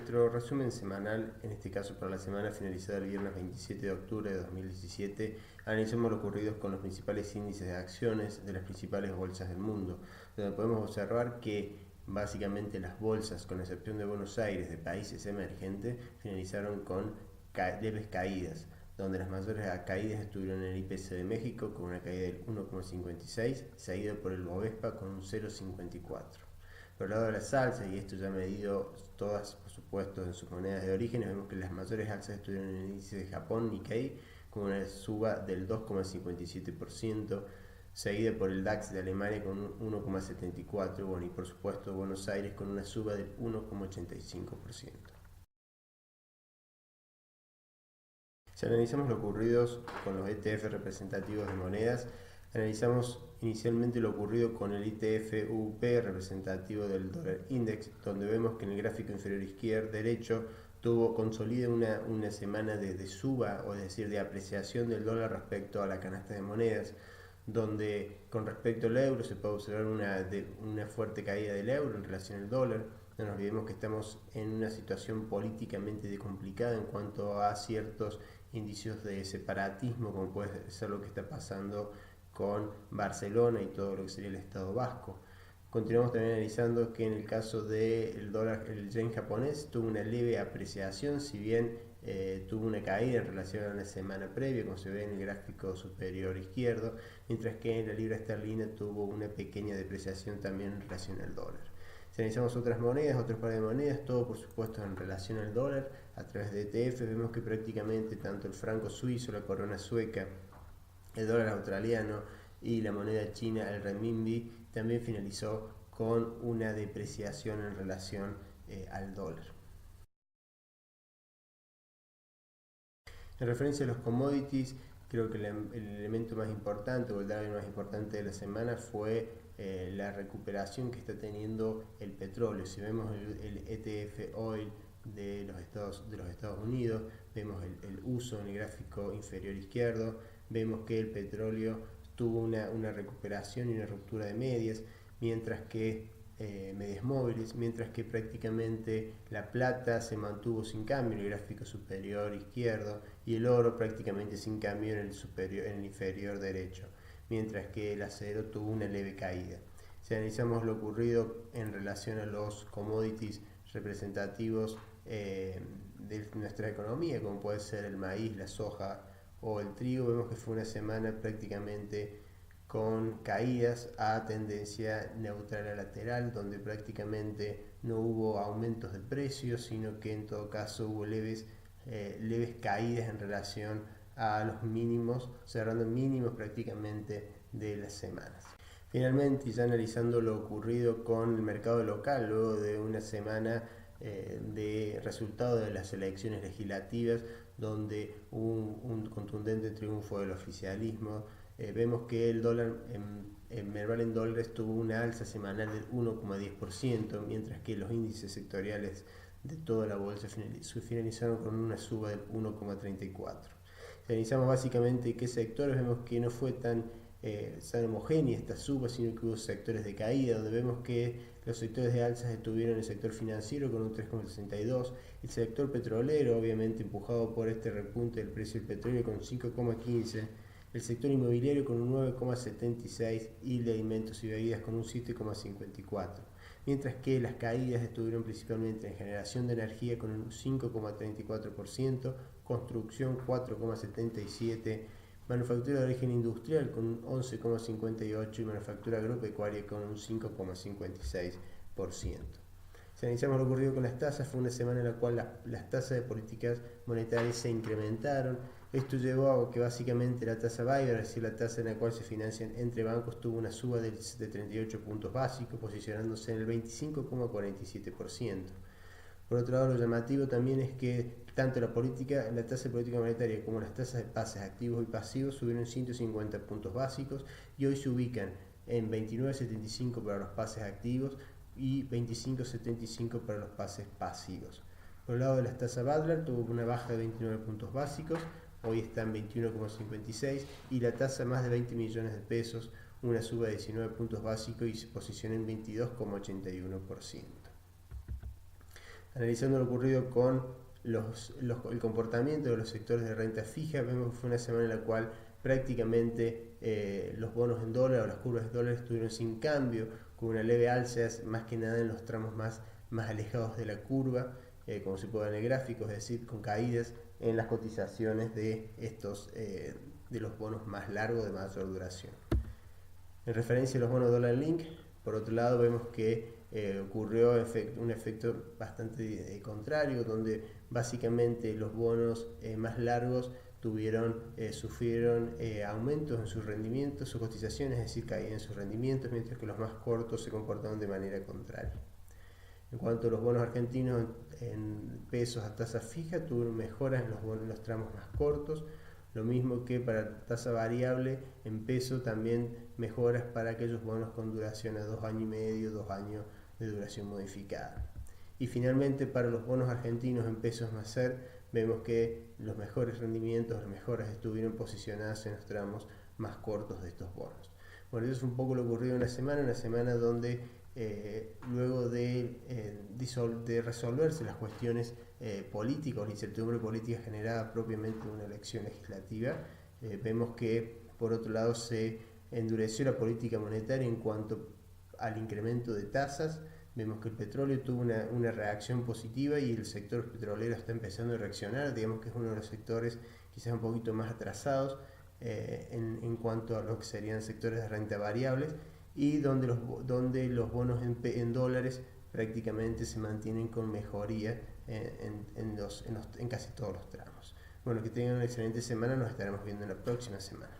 nuestro resumen semanal, en este caso para la semana finalizada el viernes 27 de octubre de 2017, analizamos lo ocurrido con los principales índices de acciones de las principales bolsas del mundo, donde podemos observar que básicamente las bolsas, con excepción de Buenos Aires, de países emergentes, finalizaron con leves caídas, donde las mayores caídas estuvieron en el IPC de México con una caída del 1,56, seguido por el Bovespa con un 0,54. Por el lado de las alzas, y esto ya medido todas, por supuesto, en sus monedas de origen, vemos que las mayores alzas estuvieron en el índice de Japón, Nikkei, con una suba del 2,57%, seguida por el DAX de Alemania con un 1,74%, bueno, y por supuesto Buenos Aires con una suba del 1,85%. Si analizamos lo ocurrido con los ETF representativos de monedas, analizamos inicialmente lo ocurrido con el ETF UP representativo del dólar index, donde vemos que en el gráfico inferior izquierdo derecho consolida una semana de suba, o es decir, de apreciación del dólar respecto a la canasta de monedas, donde con respecto al euro se puede observar una fuerte caída del euro en relación al dólar. No nos olvidemos que estamos en una situación políticamente complicada en cuanto a ciertos indicios de separatismo, como puede ser lo que está pasando con Barcelona y todo lo que sería el Estado Vasco. Continuamos también analizando que en el caso del dólar, el yen japonés tuvo una leve apreciación, si bien tuvo una caída en relación a la semana previa, como se ve en el gráfico superior izquierdo, mientras que en la libra esterlina tuvo una pequeña depreciación también en relación al dólar. Si analizamos otras monedas, otros par de monedas, todo por supuesto en relación al dólar, a través de ETF, vemos que prácticamente tanto el franco suizo, la corona sueca, el dólar australiano y la moneda china, el renminbi, también finalizó con una depreciación en relación al dólar. En referencia a los commodities, creo que el elemento más importante o el driver más importante de la semana fue la recuperación que está teniendo el petróleo. Si vemos el ETF Oil de los Estados Unidos, vemos el uso en el gráfico inferior izquierdo, vemos que el petróleo tuvo una recuperación y una ruptura de medias, mientras que medias móviles, mientras que prácticamente la plata se mantuvo sin cambio en el gráfico superior izquierdo y el oro prácticamente sin cambio en el inferior derecho, mientras que el acero tuvo una leve caída. Si analizamos lo ocurrido en relación a los commodities representativos de nuestra economía, como puede ser el maíz, la soja o el trigo, vemos que fue una semana prácticamente con caídas a tendencia neutral a lateral, donde prácticamente no hubo aumentos de precios, sino que en todo caso hubo leves caídas en relación a los mínimos, cerrando mínimos prácticamente de las semanas. Finalmente, ya analizando lo ocurrido con el mercado local, luego de una semana de resultado de las elecciones legislativas, donde hubo un contundente triunfo del oficialismo, vemos que el dólar en Merval en dólares tuvo una alza semanal del 1,10%, mientras que los índices sectoriales de toda la bolsa finalizaron con una suba del 1,34%. Si analizamos básicamente qué sectores, vemos que no fue tan homogénea esta suba, sino que hubo sectores de caída, donde vemos que los sectores de alzas estuvieron el sector financiero con un 3,62%, el sector petrolero, obviamente empujado por este repunte del precio del petróleo, con 5,15%, el sector inmobiliario con un 9,76% y el de alimentos y bebidas con un 7,54%, mientras que las caídas estuvieron principalmente en generación de energía con un 5,34%, construcción 4,77%, manufactura de origen industrial con un 11,58% y manufactura agropecuaria con un 5,56%. Si analizamos lo ocurrido con las tasas, fue una semana en la cual las tasas de políticas monetarias se incrementaron. Esto llevó a que básicamente la tasa BIBOR, es decir, la tasa en la cual se financian entre bancos, tuvo una suba de 38 puntos básicos, posicionándose en el 25,47%. Por otro lado, lo llamativo también es que tanto la tasa de política monetaria como las tasas de pases activos y pasivos subieron 150 puntos básicos y hoy se ubican en 29,75 para los pases activos y 25,75 para los pases pasivos. Por el lado de las tasas Badlar, tuvo una baja de 29 puntos básicos, hoy está en 21,56, y la tasa más de 20 millones de pesos, una suba de 19 puntos básicos y se posiciona en 22,81%. Analizando lo ocurrido con el comportamiento de los sectores de renta fija, vemos que fue una semana en la cual prácticamente los bonos en dólar o las curvas de dólar estuvieron sin cambio, con una leve alza más que nada en los tramos más alejados de la curva, como se puede ver en el gráfico, es decir, con caídas en las cotizaciones de de los bonos más largos de mayor duración. En referencia a los bonos dólar link, por otro lado vemos que ocurrió un efecto bastante contrario, donde básicamente los bonos más largos sufrieron aumentos en sus rendimientos, sus cotizaciones, es decir, caían en sus rendimientos, mientras que los más cortos se comportaron de manera contraria. En cuanto a los bonos argentinos en pesos a tasa fija, tuvieron mejoras en los tramos más cortos, lo mismo que para tasa variable en peso, también mejoras para aquellos bonos con duración a 2 años y medio, 2 años de duración modificada. Y finalmente para los bonos argentinos en pesos Macer, vemos que los mejores rendimientos, las mejoras estuvieron posicionadas en los tramos más cortos de estos bonos. Bueno, eso es un poco lo ocurrido en una semana donde luego de resolverse las cuestiones políticas, la incertidumbre política generada propiamente en una elección legislativa, vemos que por otro lado se endureció la política monetaria en cuanto al incremento de tasas. Vemos que el petróleo tuvo una reacción positiva y el sector petrolero está empezando a reaccionar. Digamos que es uno de los sectores quizás un poquito más atrasados en cuanto a lo que serían sectores de renta variables, y donde los bonos en dólares prácticamente se mantienen con mejoría en casi todos los tramos. Bueno, que tengan una excelente semana, nos estaremos viendo en la próxima semana.